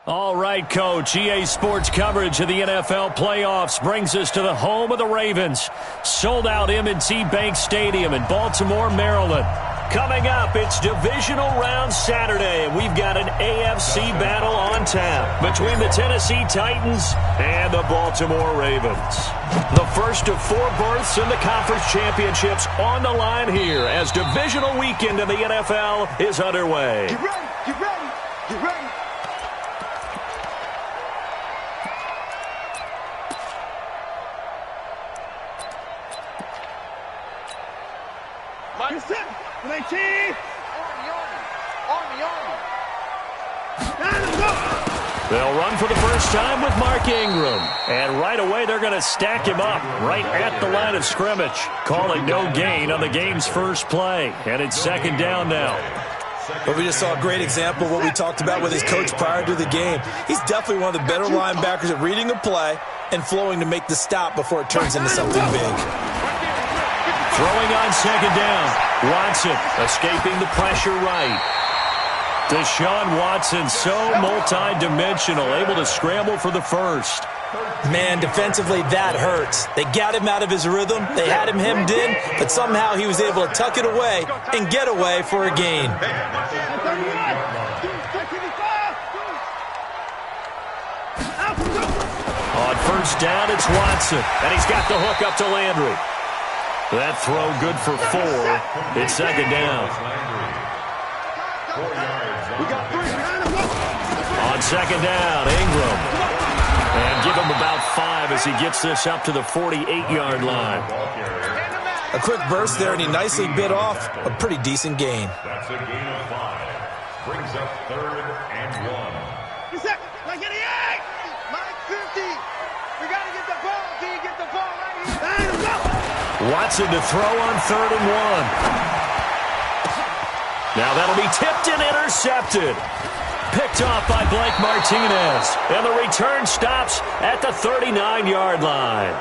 All right, Coach. EA Sports coverage of the NFL playoffs brings us to the home of the Ravens. Sold-out M&T Bank Stadium in Baltimore, Maryland. Coming up, it's Divisional Round Saturday, and we've got an AFC battle on tap between the Tennessee Titans and the Baltimore Ravens. The first of 4 berths in the conference championships on the line here as divisional weekend in the NFL is underway. Get ready, get ready, get ready. They'll run for the first time with Mark Ingram. And right away, they're going to stack him up right at the line of scrimmage. Calling no gain on the game's first play. And it's second down now. But we just saw a great example of what we talked about with his coach prior to the game. He's definitely one of the better linebackers at reading a play and flowing to make the stop before it turns into something big. Throwing on second down. Watson escaping the pressure right. Deshaun Watson so multi-dimensional, able to scramble for the first. Man, defensively, that hurts. They got him out of his rhythm. They had him hemmed in, but somehow he was able to tuck it away and get away for a gain. On first down, it's Watson, and he's got the hook up to Landry. That throw good for 4. It's second down. On second down, Ingram. And give him about 5 as he gets this up to the 48-yard line. A quick burst there, and he nicely bit off a pretty decent gain. That's a gain of 5. Brings up 3rd and 1. Like 88! Mike 50! We got to get the ball. Can you get the ball right here? Watson to throw on 3rd and 1. Now that'll be tipped and intercepted. Picked off by Blake Martinez. And the return stops at the 39-yard line.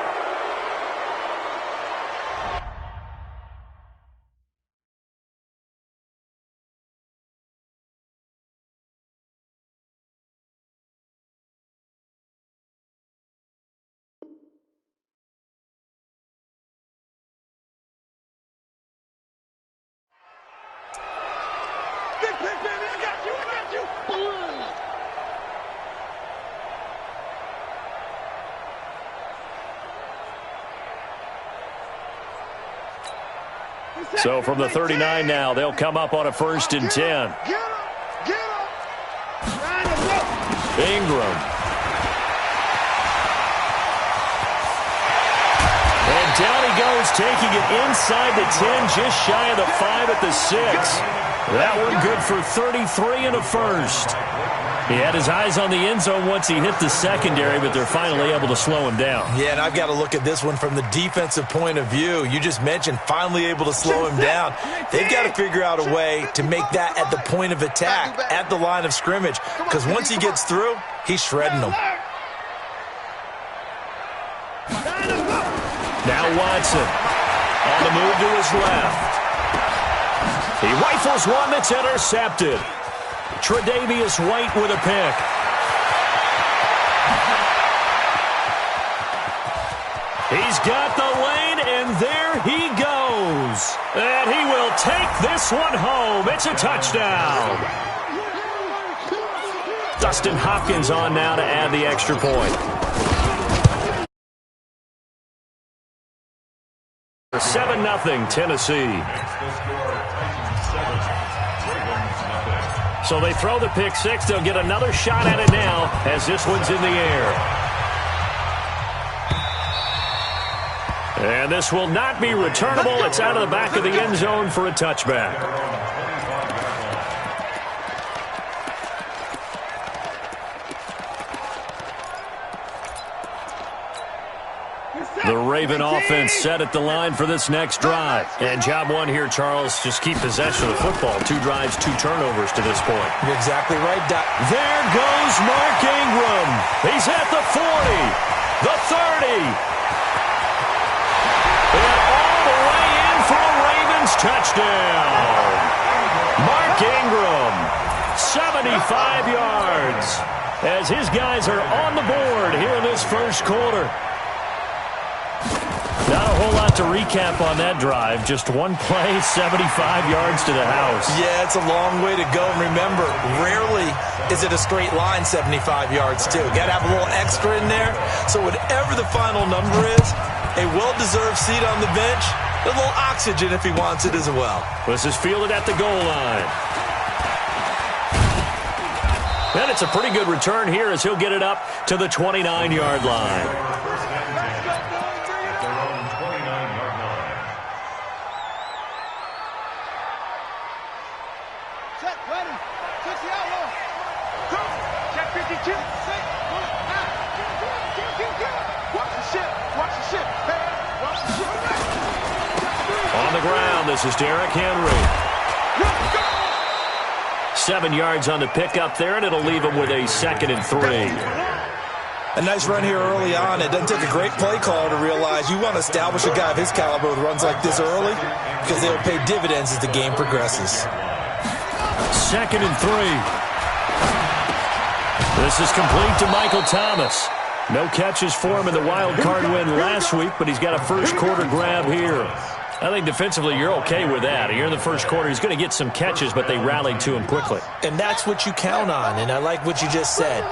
So from the 39 now, they'll come up on a 1st and 10. Ingram. And down he goes, taking it inside the 10, just shy of the 5 at the 6. That one good for 33 and a first. He had his eyes on the end zone once he hit the secondary, but they're finally able to slow him down. Yeah, and I've got to look at this one from the defensive point of view. You just mentioned finally able to slow him down. They've got to figure out a way to make that at the point of attack, at the line of scrimmage, because once he gets through, he's shredding them. Now Watson on the move to his left. He rifles one that's intercepted. Tre'Davious White with a pick. He's got the lane, and there he goes. And he will take this one home. It's a touchdown. Dustin Hopkins on now to add the extra point. 7-0 Tennessee. So they throw the pick 6. They'll get another shot at it now as this one's in the air. And this will not be returnable. It's out of the back of the end zone for a touchback. The Raven offense set at the line for this next drive. And job one here, Charles, just keep possession of the football. 2 drives, 2 turnovers to this point. You're exactly right, Doc. There goes Mark Ingram. He's at the 40, the 30. And all the way in for a Ravens touchdown. Mark Ingram 75 yards as his guys are on the board here in this first quarter. Not a whole lot to recap on that drive. Just one play, 75 yards to the house. Yeah, it's a long way to go. And remember, rarely is it a straight line 75 yards, too. Got to have a little extra in there. So whatever the final number is, a well-deserved seat on the bench, a little oxygen if he wants it as well. This is fielded at the goal line. And it's a pretty good return here as he'll get it up to the 29-yard line. On the ground, this is Derrick Henry. 7 yards on the pickup there, and it'll leave him with a 2nd and 3. A nice run here early on. It doesn't take a great play caller to realize you want to establish a guy of his caliber with runs like this early because they'll pay dividends as the game progresses. 2nd and 3. This is complete to Michael Thomas. No catches for him in the wild card win last week, but he's got a first quarter grab here. I think defensively you're okay with that. Here in the first quarter, he's going to get some catches, but they rallied to him quickly. And that's what you count on, and I like what you just said.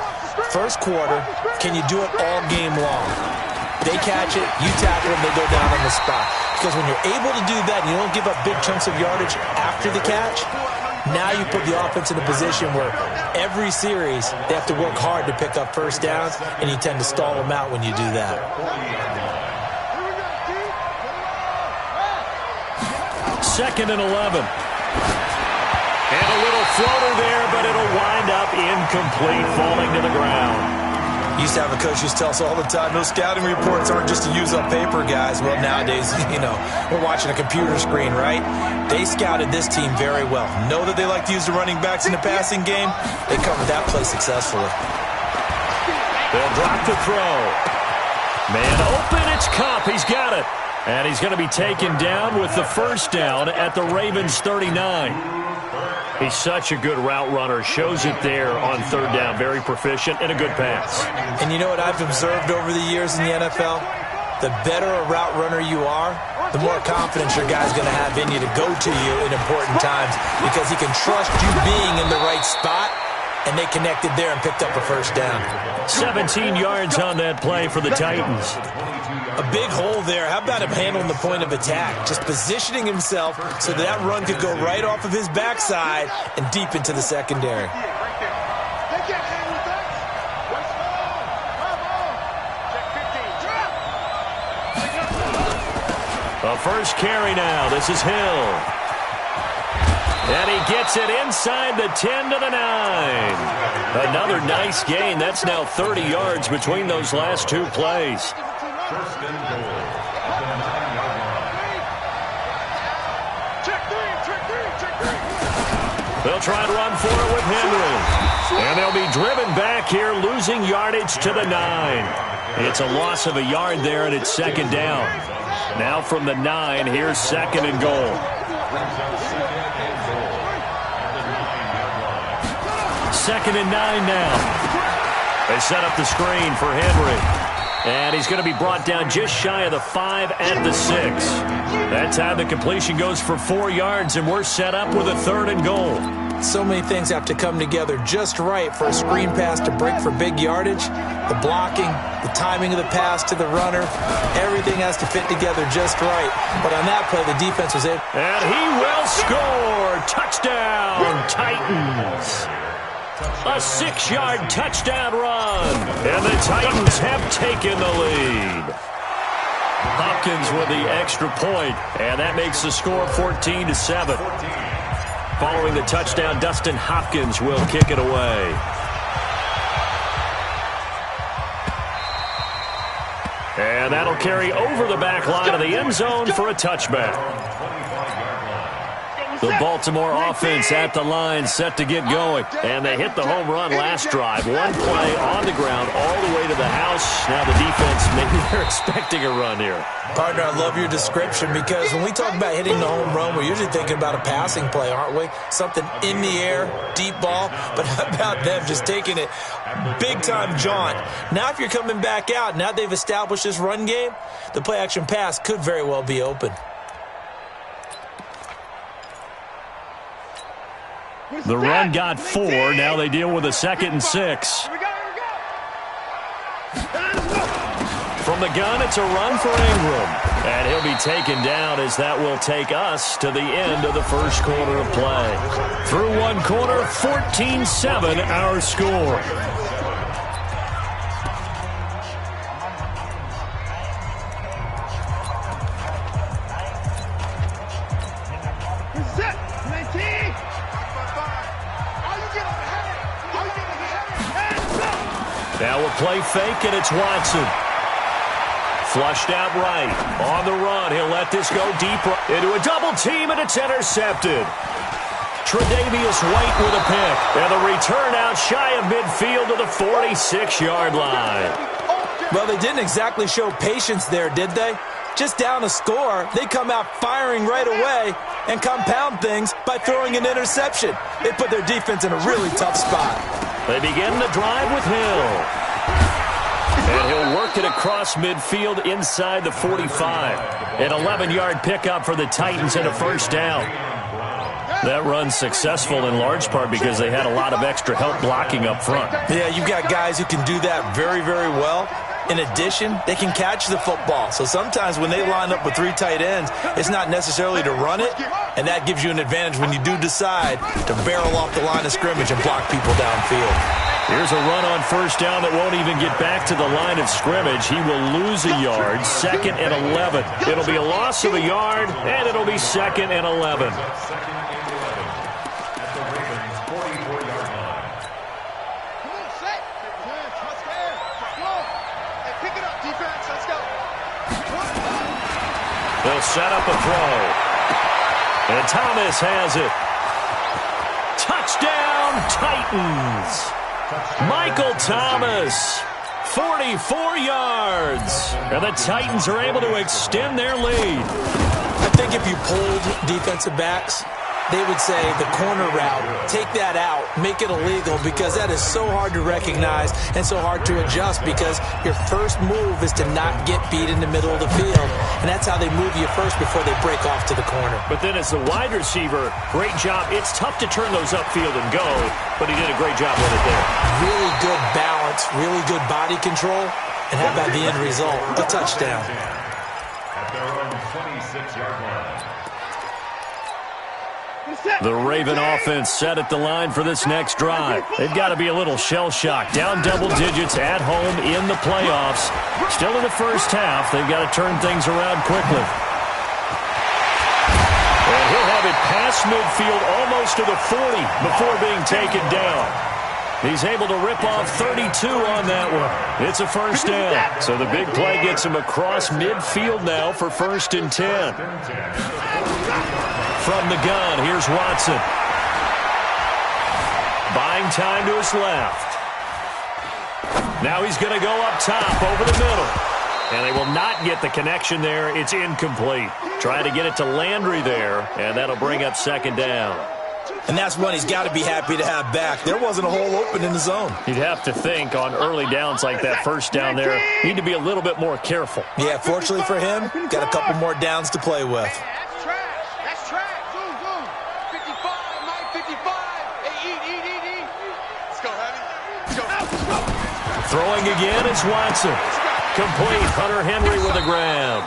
First quarter, can you do it all game long? They catch it, you tackle them, they go down on the spot. Because when you're able to do that and you don't give up big chunks of yardage after the catch, now you put the offense in a position where every series they have to work hard to pick up first downs, and you tend to stall them out when you do that. 2nd and 11. And a little floater there, but it'll wind up incomplete, falling to the ground. Used to have a coach who used to tell us all the time, those scouting reports aren't just to use up paper, guys. Well, nowadays, we're watching a computer screen, right? They scouted this team very well. Know that they like to use the running backs in the passing game. They covered that play successfully. They'll drop the throw. Man open, it's Kupp. He's got it. And he's going to be taken down with the first down at the Ravens 39. He's such a good route runner. Shows it there on 3rd down. Very proficient and a good pass. And you know what I've observed over the years in the NFL? The better a route runner you are, the more confidence your guy's going to have in you to go to you in important times because he can trust you being in the right spot, and they connected there and picked up a first down. 17 yards on that play for the Titans. A big hole there. How about him handling the point of attack? Just positioning himself so that run could go right off of his backside and deep into the secondary. A first carry now. This is Hill. And he gets it inside the 10 to the 9. Another nice gain. That's now 30 yards between those last two plays. First and goal. They'll try and run for it with Henry. And they'll be driven back here, losing yardage to the 9. It's a loss of a yard there, and it's 2nd down. Now from the 9, here's 2nd and goal. 2nd and 9 now. They set up the screen for Henry. And he's going to be brought down just shy of the 5 at the 6. That time the completion goes for 4 yards, and we're set up with a 3rd and goal. So many things have to come together just right for a screen pass to break for big yardage. The blocking, the timing of the pass to the runner, everything has to fit together just right. But on that play, the defense was able. And he will score. Touchdown, Titans. A 6-yard touchdown run. And the Titans have taken the lead. Hopkins with the extra point, and that makes the score 14-7. Following the touchdown, Dustin Hopkins will kick it away. And that'll carry over the back line of the end zone for a touchback. The Baltimore offense at the line, set to get going. And they hit the home run last drive. One play on the ground all the way to the house. Now the defense, maybe they're expecting a run here. Partner, I love your description because when we talk about hitting the home run, we're usually thinking about a passing play, aren't we? Something in the air, deep ball. But how about them just taking it big-time jaunt? Now if you're coming back out, now they've established this run game, the play-action pass could very well be open. The run got 4. Now they deal with a 2nd and 6. From the gun, it's a run for Ingram. And he'll be taken down as that will take us to the end of the first quarter of play. Through one quarter, 14-7 our score. Now a play fake, and it's Watson. Flushed out right. On the run, he'll let this go deep into a double team, and it's intercepted. Tre'Davious White with a pick. And the return out shy of midfield to the 46-yard line. Well, they didn't exactly show patience there, did they? Just down a score, they come out firing right away and compound things by throwing an interception. They put their defense in a really tough spot. They begin the drive with Hill. And he'll work it across midfield inside the 45. An 11-yard pickup for the Titans and a first down. That run's successful in large part because they had a lot of extra help blocking up front. Yeah, you've got guys who can do that very, very well. In addition, they can catch the football. So sometimes when they line up with 3 tight ends, it's not necessarily to run it, and that gives you an advantage when you do decide to barrel off the line of scrimmage and block people downfield. Here's a run on first down that won't even get back to the line of scrimmage. He will lose a yard, 2nd and 11. It'll be a loss of a yard, and it'll be 2nd and 11. They'll set up a throw. And Thomas has it. Touchdown, Titans. Michael Thomas, 44 yards. And the Titans are able to extend their lead. I think if you polled defensive backs, they would say the corner route, take that out, make it illegal, because that is so hard to recognize and so hard to adjust, because your first move is to not get beat in the middle of the field, and that's how they move you first before they break off to the corner. But then as the wide receiver, great job. It's tough to turn those upfield and go, but he did a great job with it there. Really good balance, really good body control, and how about the end result? A touchdown. At their own 26-yard line. The Raven offense set at the line for this next drive. They've got to be a little shell-shocked. Down double digits at home in the playoffs. Still in the first half. They've got to turn things around quickly. And he'll have it past midfield almost to the 40 before being taken down. He's able to rip off 32 on that one. It's a first down. So the big play gets him across midfield now for 1st and 10. From the gun, here's Watson. Buying time to his left. Now he's going to go up top over the middle. And they will not get the connection there. It's incomplete. Try to get it to Landry there, and that'll bring up 2nd down. And that's one he's got to be happy to have back. There wasn't a hole open in the zone. You'd have to think on early downs like that first down there, need to be a little bit more careful. Yeah, fortunately for him, got a couple more downs to play with. That's trash. Zoom, zoom. 55, 955. Hey, eat. Let's go, Heavy. Let's go. Throwing again, it's Watson. Complete. Hunter Henry with the grab.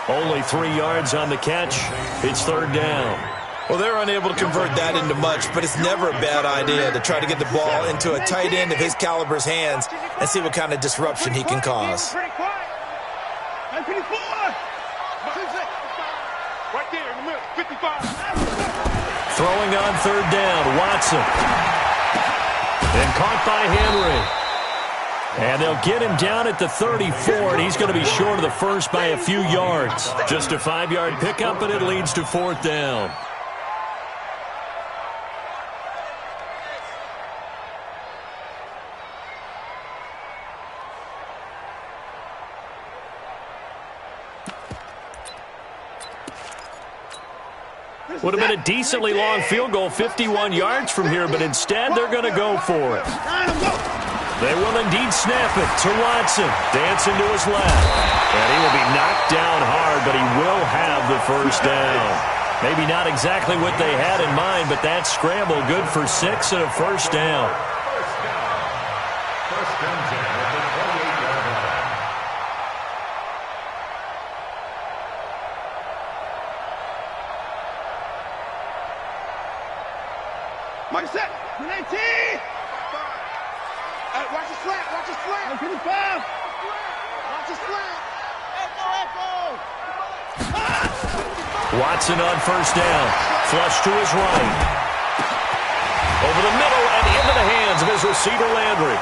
Only 3 yards on the catch. It's 3rd down. Well, they're unable to convert that into much, but it's never a bad idea to try to get the ball into a tight end of his caliber's hands and see what kind of disruption he can cause. Right there in the middle, 55. Throwing on 3rd down, Watson. And caught by Henry. And they'll get him down at the 34, and he's going to be short of the first by a few yards. Just a 5-yard pickup, and it leads to 4th down. Would have been a decently long field goal, 51 yards from here, but instead they're going to go for it. They will indeed snap it to Watson. Dancing to his left. And he will be knocked down hard, but he will have the first down. Maybe not exactly what they had in mind, but that scramble good for 6 and a first down. First and 10 at the 28-yard line. Mike set. 19. Watch the slant. Watch the slant. 55. Watch the slant. Echo. Watson on first down. Flush to his right. Over the middle and into the hands of his receiver, Landry.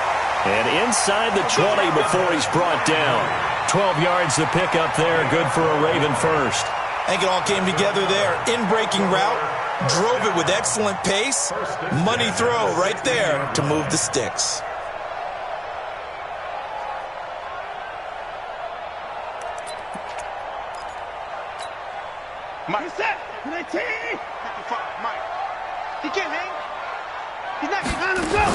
And inside the 20 before he's brought down. 12 yards to pick up there. Good for a Raven first. I think it all came together there. In-breaking route. Drove it with excellent pace. Money throw right there to move the sticks. Mike set. 19. 55. Mike. He can't hang. He's not behind him. Go.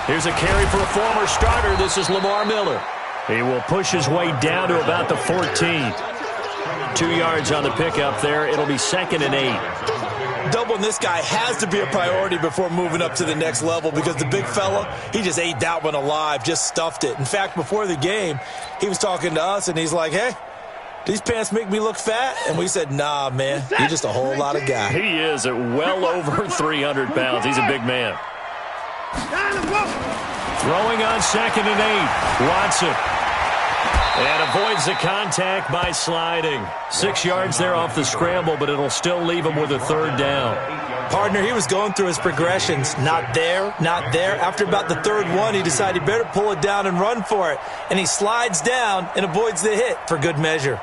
Here's a carry for a former starter. This is Lamar Miller. He will push his way down to about the 14. 2 yards on the pickup there. It'll be 2nd and 8. Doubling this guy has to be a priority before moving up to the next level because the big fella, he just ate that one alive, just stuffed it. In fact, before the game, he was talking to us, and he's like, hey, these pants make me look fat? And we said, nah, man, you're just a whole lot of guy. He is at well over 300 pounds. He's a big man. Throwing on 2nd and 8. Watson. And avoids the contact by sliding. 6 yards there off the scramble, but it'll still leave him with a 3rd down. Partner, he was going through his progressions. Not there, not there. After about the 3rd one, he decided he better pull it down and run for it. And he slides down and avoids the hit for good measure.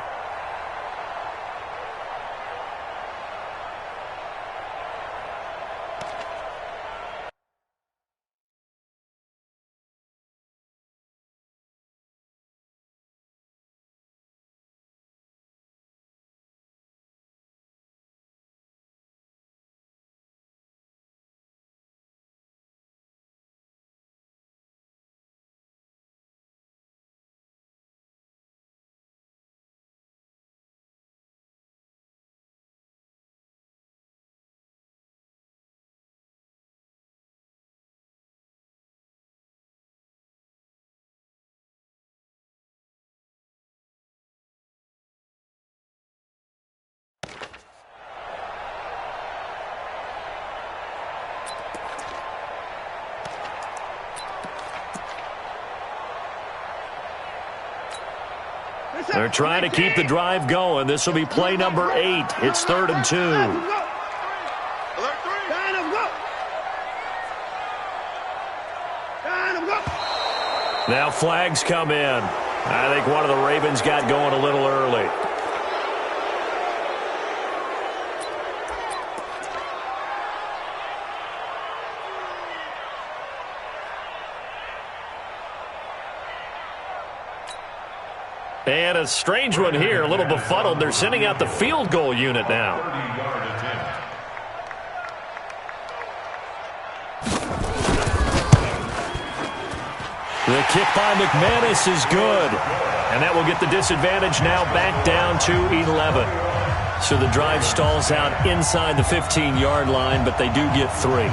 They're trying to keep the drive going. This will be play number 8. It's 3rd and 2. Now flags come in. I think one of the Ravens got going a little early. And a strange one here, a little befuddled. They're sending out the field goal unit now. The kick by McManus is good. And that will get the disadvantage now back down to 11. So the drive stalls out inside the 15-yard line, but they do get 3.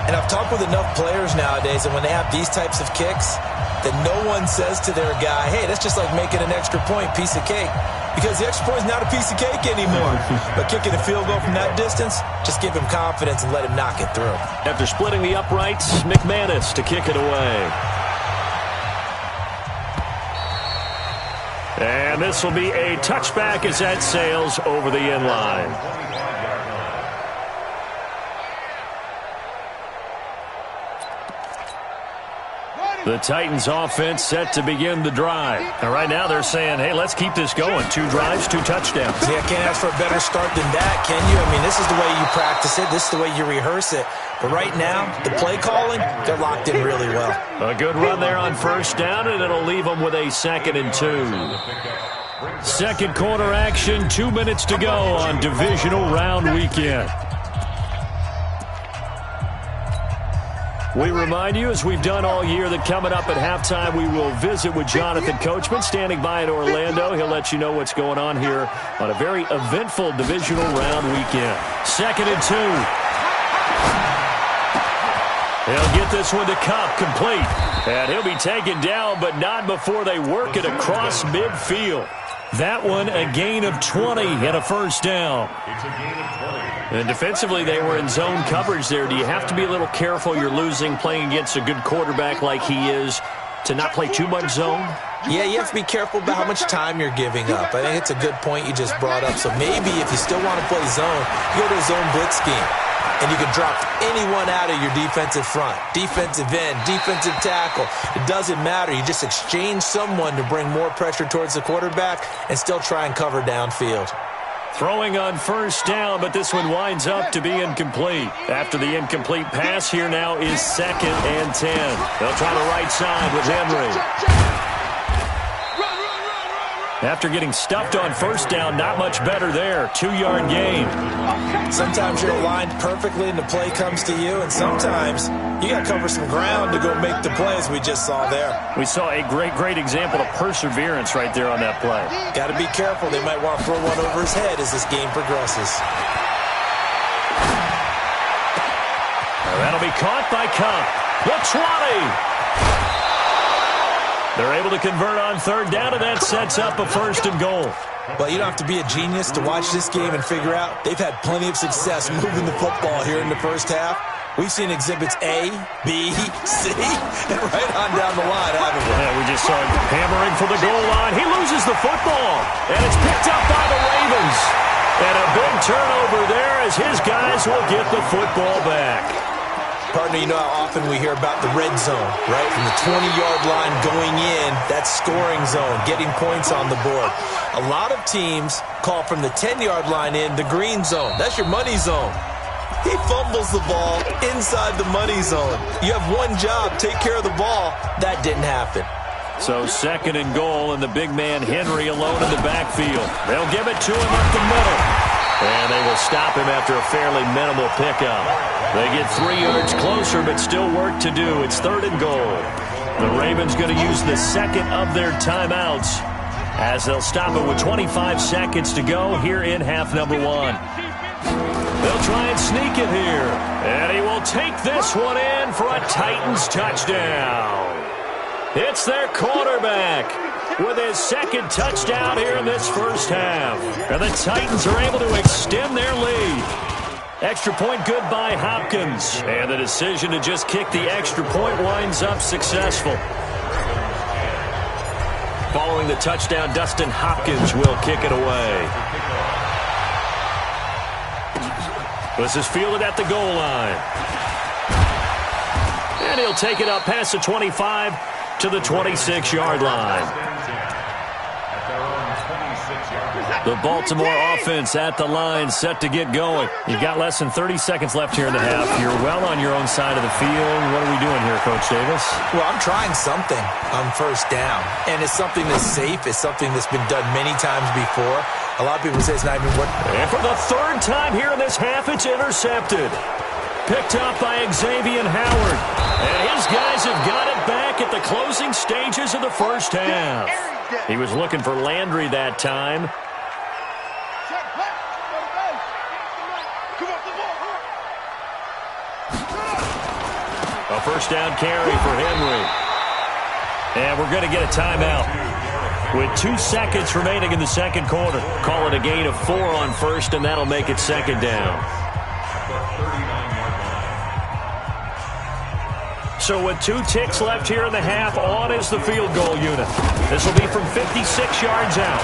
And I've talked with enough players nowadays, and when they have these types of kicks, that no one says to their guy, hey, that's just like making an extra point, piece of cake. Because the extra point is not a piece of cake anymore. But kicking a field goal from that distance, just give him confidence and let him knock it through. After splitting the uprights, McManus to kick it away. And this will be a touchback as that sails over the end line. The Titans offense set to begin the drive. And right now they're saying, hey, let's keep this going. 2 drives, 2 touchdowns. Yeah, can't ask for a better start than that, can you? I mean, this is the way you practice it. This is the way you rehearse it. But right now, the play calling, they're locked in really well. A good run there on first down, and it'll leave them with a 2nd and 2. Second quarter action, 2 minutes to go on divisional round weekend. We remind you, as we've done all year, that coming up at halftime, we will visit with Jonathan Coachman, standing by in Orlando. He'll let you know what's going on here on a very eventful divisional round weekend. 2nd and 2. He'll get this one to Cup, complete. And he'll be taken down, but not before they work it across midfield. That one, a gain of 20 and a first down. It's a gain of 20. And defensively, they were in zone coverage there. Do you have to be a little careful? You're losing, playing against a good quarterback like he is, to not play too much zone? Yeah, you have to be careful about how much time you're giving up. I think it's a good point you just brought up. So maybe if you still want to play zone, you go to a zone blitz scheme. And you can drop anyone out of your defensive front, defensive end, defensive tackle. It doesn't matter. You just exchange someone to bring more pressure towards the quarterback and still try and cover downfield. Throwing on first down, but this one winds up to be incomplete. After the incomplete pass, here now is 2nd and 10. They'll try the right side with Henry. After getting stuffed on first down, not much better there. 2-yard gain. Sometimes you're aligned perfectly and the play comes to you, and sometimes you got to cover some ground to go make the plays we just saw there. We saw a great example of perseverance right there on that play. Got to be careful. They might want to throw one over his head as this game progresses. That'll be caught by Cup. The 20. They're able to convert on third down, and that sets up a 1st and goal. Well, you don't have to be a genius to watch this game and figure out they've had plenty of success moving the football here in the first half. We've seen exhibits A, B, C, and right on down the line, haven't we? Yeah, we just saw him hammering for the goal line. He loses the football, and it's picked up by the Ravens. And a big turnover there as his guys will get the football back. Partner, you know how often we hear about the red zone, right? From the 20-yard line going in, that's scoring zone, getting points on the board. A lot of teams call from the 10-yard line in the green zone. That's your money zone. He fumbles the ball inside the money zone. You have one job, take care of the ball. That didn't happen. So 2nd and goal, and the big man Henry alone in the backfield. They'll give it to him up the middle. And they will stop him after a fairly minimal pickup. They get 3 yards closer, but still work to do. It's 3rd and goal. The Ravens going to use the 2nd of their timeouts as they'll stop it with 25 seconds to go here in half number 1. They'll try and sneak it here. And he will take this one in for a Titans touchdown. It's their quarterback with his 2nd touchdown here in this first half. And the Titans are able to extend their lead. Extra point good by Hopkins. And the decision to just kick the extra point winds up successful. Following the touchdown, Dustin Hopkins will kick it away. This is fielded at the goal line. And he'll take it up past the 25 to the 26-yard line. The Baltimore offense at the line, set to get going. You've got less than 30 seconds left here in the half. You're well on your own side of the field. What are we doing here, Coach Davis? Well, I'm trying something on first down. And it's something that's safe. It's something that's been done many times before. A lot of people say it's not even what... And for the 3rd time here in this half, it's intercepted. Picked up by Xavier Howard. And his guys have got it back at the closing stages of the first half. He was looking for Landry that time. A first down carry for Henry. And we're going to get a timeout. With 2 seconds remaining in the second quarter. Call it a gain of 4 on first, and that'll make it 2nd down. So with 2 ticks left here in the half, on is the field goal unit. This will be from 56 yards out.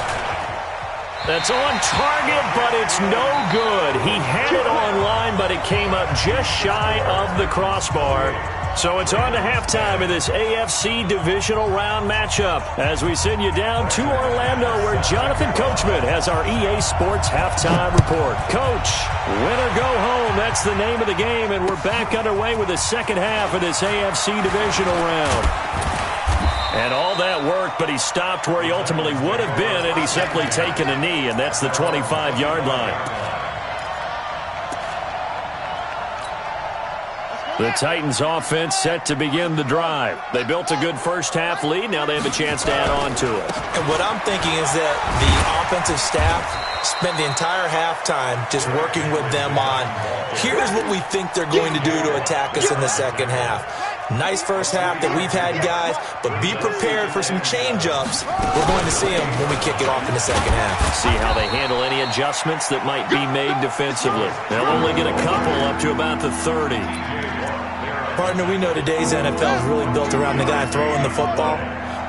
That's on target, but it's no good. He had it on line, but it came up just shy of the crossbar. So it's on to halftime in this AFC divisional round matchup as we send you down to Orlando where Jonathan Coachman has our EA Sports halftime report. Coach, win or go home, that's the name of the game, and we're back underway with the second half of this AFC divisional round. And all that worked, but he stopped where he ultimately would have been had he simply taken a knee, and that's the 25-yard line. The Titans offense set to begin the drive. They built a good first-half lead. Now they have a chance to add on to it. And what I'm thinking is that the offensive staff spent the entire halftime just working with them on, here's what we think they're going to do to attack us in the second half. Nice first half that we've had, guys, but be prepared for some change-ups. We're going to see them when we kick it off in the second half. See how they handle any adjustments that might be made defensively. They'll only get a couple up to about the 30. Partner, we know today's NFL is really built around the guy throwing the football.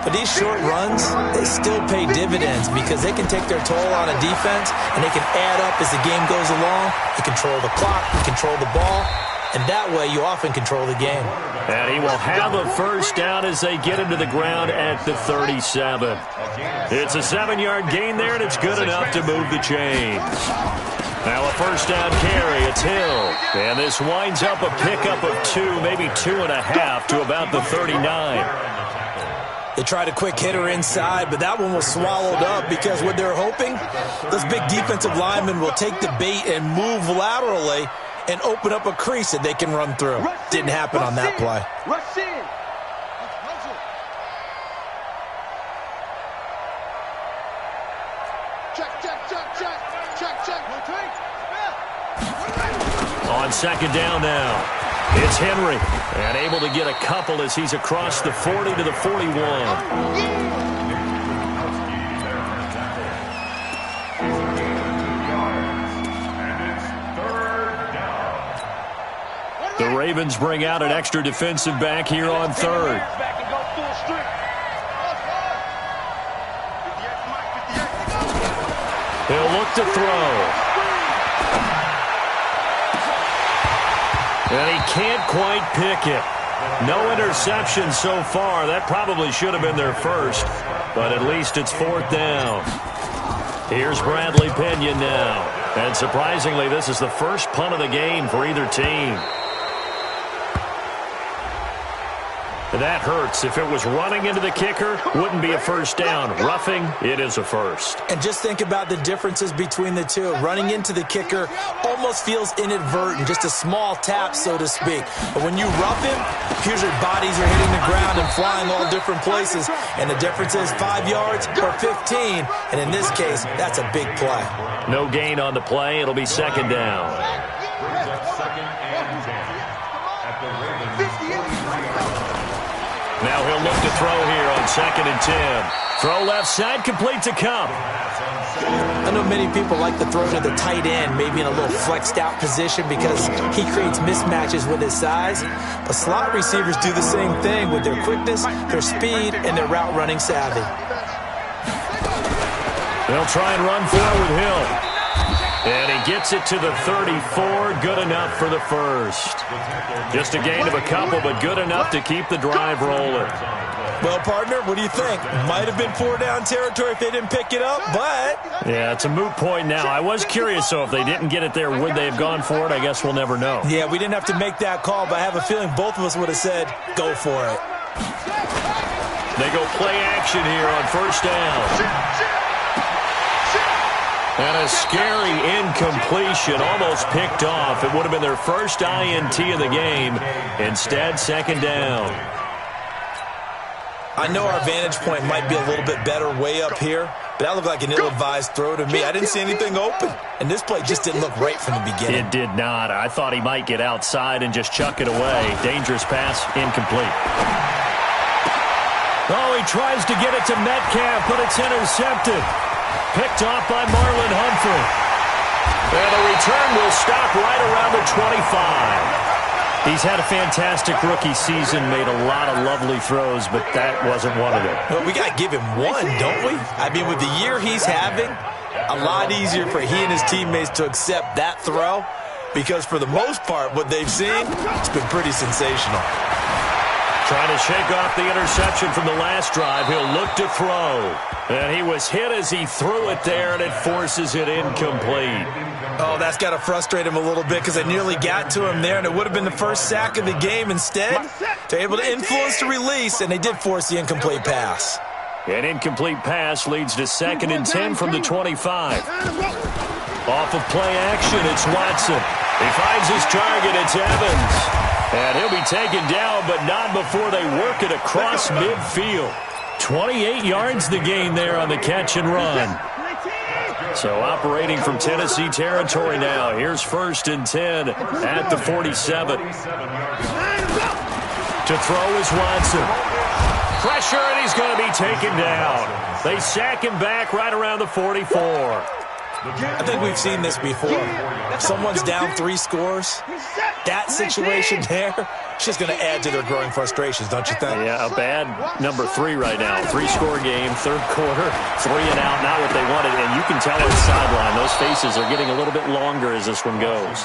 But these short runs, they still pay dividends because they can take their toll on a defense and they can add up as the game goes along. You control the clock, you control the ball, and that way you often control the game. And he will have a first down as they get him to the ground at the 37. It's a 7-yard gain there, and it's good enough to move the chains. Now a first down carry, it's Hill. And this winds up a pickup of 2, maybe 2.5 to about the 39. They tried a quick hitter inside, but that one was swallowed up because what they're hoping, those big defensive linemen will take the bait and move laterally and open up a crease that they can run through. Didn't happen on that play. Rush in. On second down now, it's Henry, and able to get a couple as he's across the 40 to the 41. The Ravens bring out an extra defensive back here on third. He'll look to throw. And he can't quite pick it. No interception so far. That probably should have been their first, but at least it's fourth down. Here's Bradley Pena now. And surprisingly, this is the first punt of the game for either team. That hurts. If it was running into the kicker, wouldn't be a first down. Roughing, it is a first. And just think about the differences between the two. Running into the kicker almost feels inadvertent, just a small tap, so to speak. But when you rough him, usually bodies are hitting the ground and flying all different places. And the difference is 5 yards or 15. And in this case, that's a big play. No gain on the play. It'll be second down. Now he'll look to throw here on 2nd and 10. Throw left side, complete to Cup. I know many people like to throw to the tight end, maybe in a little flexed out position because he creates mismatches with his size. But slot receivers do the same thing with their quickness, their speed, and their route running savvy. They'll try and run for it with Hill. And he gets it to the 34, good enough for the first. Just a gain of a couple, but good enough to keep the drive rolling. Well, partner, what do you think? Might have been 4-down territory if they didn't pick it up, but... Yeah, it's a moot point now. I was curious, so if they didn't get it there, would they have gone for it? I guess we'll never know. Yeah, we didn't have to make that call, but I have a feeling both of us would have said, go for it. They go play action here on first down. And a scary incompletion, almost picked off. It would have been their first INT of the game. Instead, second down. I know our vantage point might be a little bit better way up here, but that looked like an ill-advised throw to me. I didn't see anything open, and this play just didn't look right from the beginning. It did not. I thought he might get outside and just chuck it away. Dangerous pass, incomplete. Oh, he tries to get it to Metcalf, but it's intercepted. Picked off by Marlon Humphrey. And the return will stop right around the 25. He's had a fantastic rookie season, made a lot of lovely throws, but that wasn't one of them. Well, we got to give him one, don't we? I mean, with the year he's having, a lot easier for he and his teammates to accept that throw because for the most part, what they've seen, it's been pretty sensational. Trying to shake off the interception from the last drive. He'll look to throw. And he was hit as he threw it there, and it forces it incomplete. Oh, that's got to frustrate him a little bit because they nearly got to him there, and it would have been the first sack of the game. Instead, they're able to influence the release, and they did force the incomplete pass. An incomplete pass leads to 2nd and 10 from the 25. Off of play action, it's Watson. He finds his target, it's Evans. And he'll be taken down, but not before they work it across midfield. 28 yards the gain there on the catch and run. So operating from Tennessee territory now. Here's 1st and 10 at the 47. To throw is Watson. Pressure, and he's going to be taken down. They sack him back right around the 44. I think we've seen this before. If someone's down 3 scores, that situation there, it's just going to add to their growing frustrations, don't you think? Yeah, a bad number 3 right now. 3-score game, 3rd quarter, 3 and out, not what they wanted. And you can tell on the sideline, those faces are getting a little bit longer as this one goes.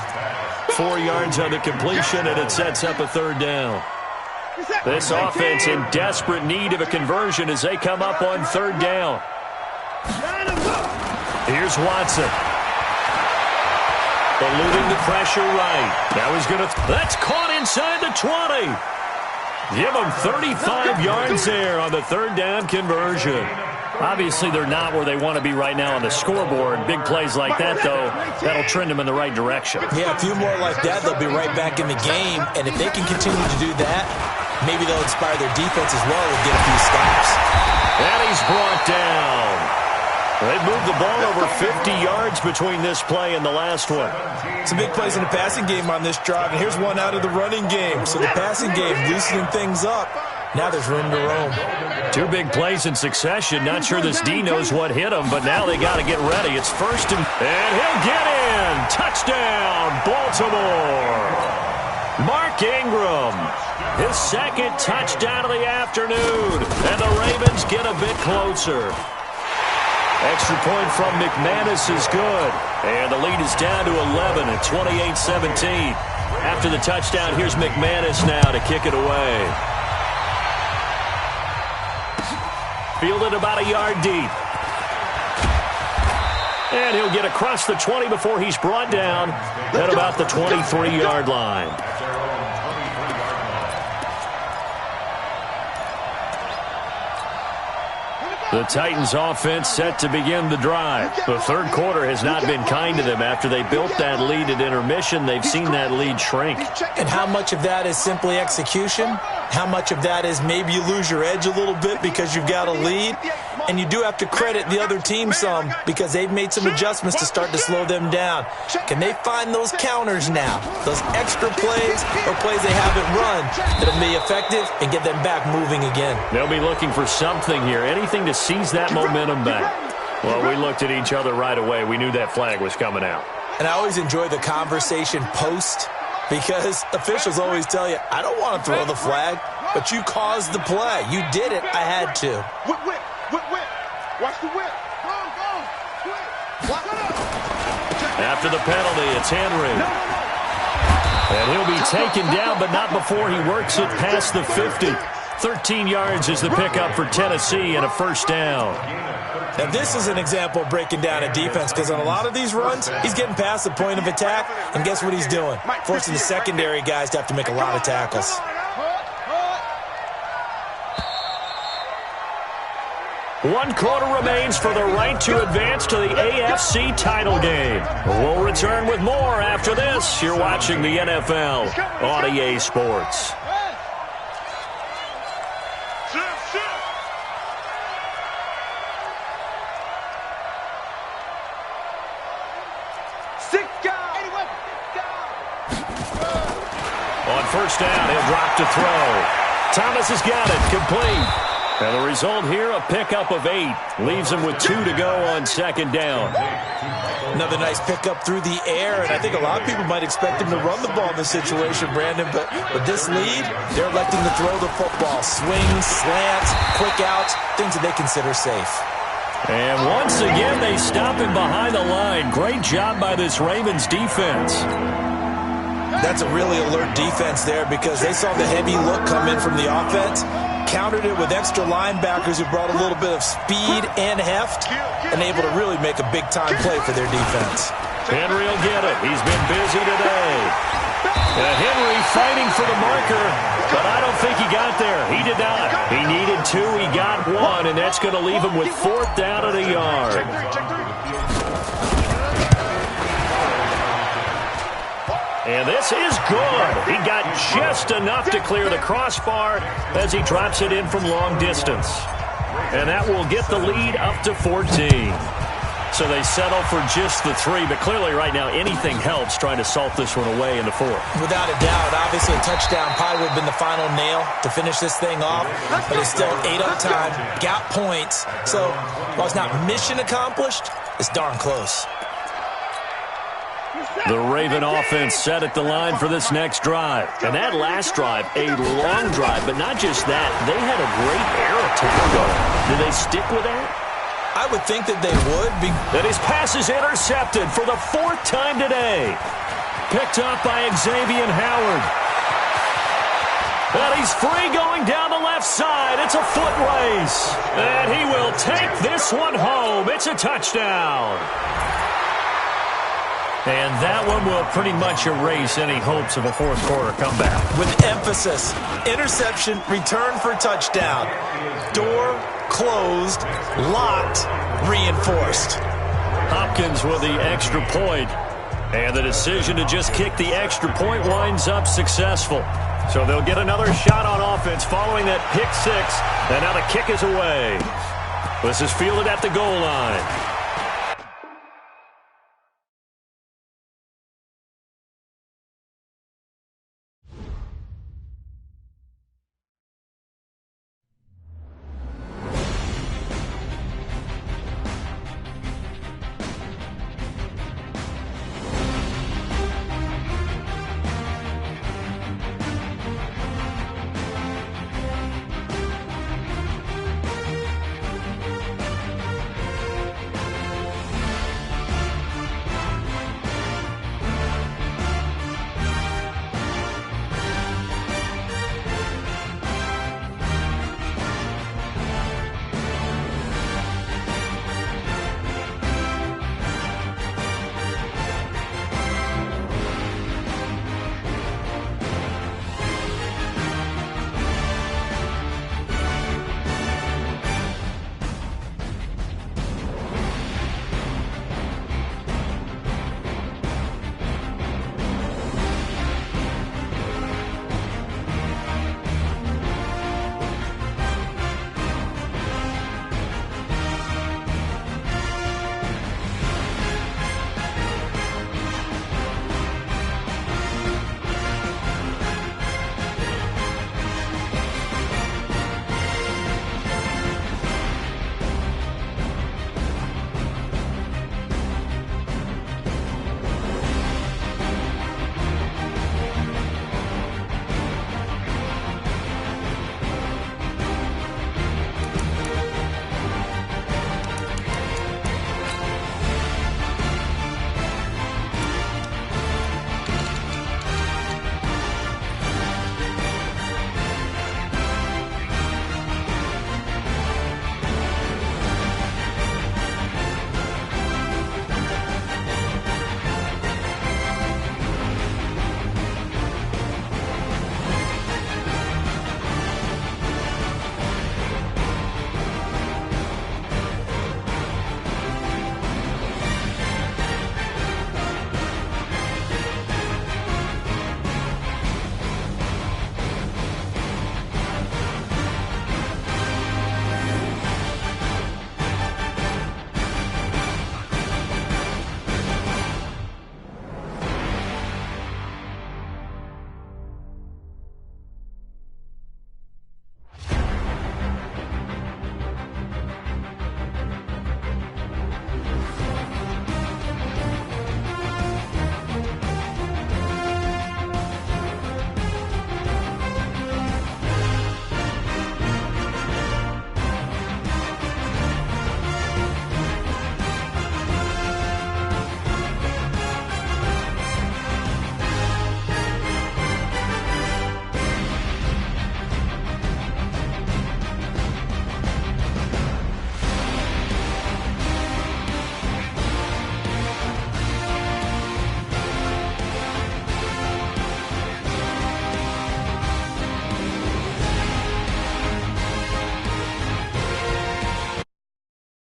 4 yards on the completion, and it sets up a 3rd down. This offense in desperate need of a conversion as they come up on 3rd down. Here's Watson. Eluding the pressure right. Now he's going to... That's caught inside the 20. Give him 35 yards there on the 3rd down conversion. Obviously, they're not where they want to be right now on the scoreboard. Big plays like that, though, that'll trend them in the right direction. Yeah, a few more like that, they'll be right back in the game. And if they can continue to do that, maybe they'll inspire their defense as well and get a few stops. And he's brought down. They moved the ball over 50 yards between this play and the last one. Some big plays in the passing game on this drive, and here's one out of the running game. So the passing game loosening things up. Now there's room to roam. 2 big plays in succession. Not sure this D knows what hit him, but now they got to get ready. It's 1st and he'll get in. Touchdown, Baltimore. Mark Ingram, his 2nd touchdown of the afternoon, and the Ravens get a bit closer. Extra point from McManus is good. And the lead is down to 11 at 28-17. After the touchdown, here's McManus now to kick it away. Fielded about a yard deep. And he'll get across the 20 before he's brought down at about the 23-yard line. The Titans offense set to begin the drive. The 3rd quarter has not been kind to them. After they built that lead at intermission, they've seen that lead shrink. And how much of that is simply execution? How much of that is maybe you lose your edge a little bit because you've got a lead? And you do have to credit the other team some because they've made some adjustments to start to slow them down. Can they find those counters now? Those extra plays or plays they haven't run that'll be effective and get them back moving again? They'll be looking for something here. Anything to seize that momentum back. Well, we looked at each other right away. We knew that flag was coming out. And I always enjoy the conversation post because officials always tell you, I don't want to throw the flag, but you caused the play. You did it. I had to. Whip. Watch the whip. Go. After the penalty, it's Henry. And he'll be taken down, but not before he works it past the 50. 13 yards is the pickup for Tennessee and a 1st down. Now, this is an example of breaking down a defense because on a lot of these runs, he's getting past the point of attack, and guess what he's doing? Forcing the secondary guys to have to make a lot of tackles. One quarter remains for the right to advance to the AFC title game. We'll return with more after this. You're watching the NFL on EA Sports. On 1st down, he'll drop to throw. Thomas has got it, complete. And the result here, a pickup of 8. Leaves him with 2 to go on 2nd down. Another nice pickup through the air, and I think a lot of people might expect him to run the ball in this situation, Brandon, but with this lead, they're electing to throw the football. Swings, slants, quick outs, things that they consider safe. And once again, they stop him behind the line. Great job by this Ravens defense. That's a really alert defense there because they saw the heavy look come in from the offense, countered it with extra linebackers who brought a little bit of speed and heft, and able to really make a big-time play for their defense. Henry will get it. He's been busy today. Henry fighting for the marker, but I don't think he got there. He did not. He needed 2. He got 1, and that's going to leave him with 4th down and a yard. And this is good. He got just enough to clear the crossbar as he drops it in from long distance. And that will get the lead up to 14. So they settle for just the 3, but clearly right now anything helps trying to salt this one away in the 4th. Without a doubt, obviously a touchdown probably would have been the final nail to finish this thing off, but it's still 8 up time, got points. So while it's not mission accomplished, it's darn close. The Raven offense set at the line for this next drive. And that last drive, a long drive, but not just that. They had a great air attack going. Did they stick with that? I would think that they would. And his pass is intercepted for the 4th time today. Picked up by Xavier Howard. And he's free going down the left side. It's a foot race. And he will take this one home. It's a touchdown. And that one will pretty much erase any hopes of a 4th quarter comeback. With emphasis, interception, return for touchdown. Door closed, locked, reinforced. Hopkins with the extra point. And the decision to just kick the extra point winds up successful. So they'll get another shot on offense following that pick 6. And now the kick is away. This is fielded at the goal line.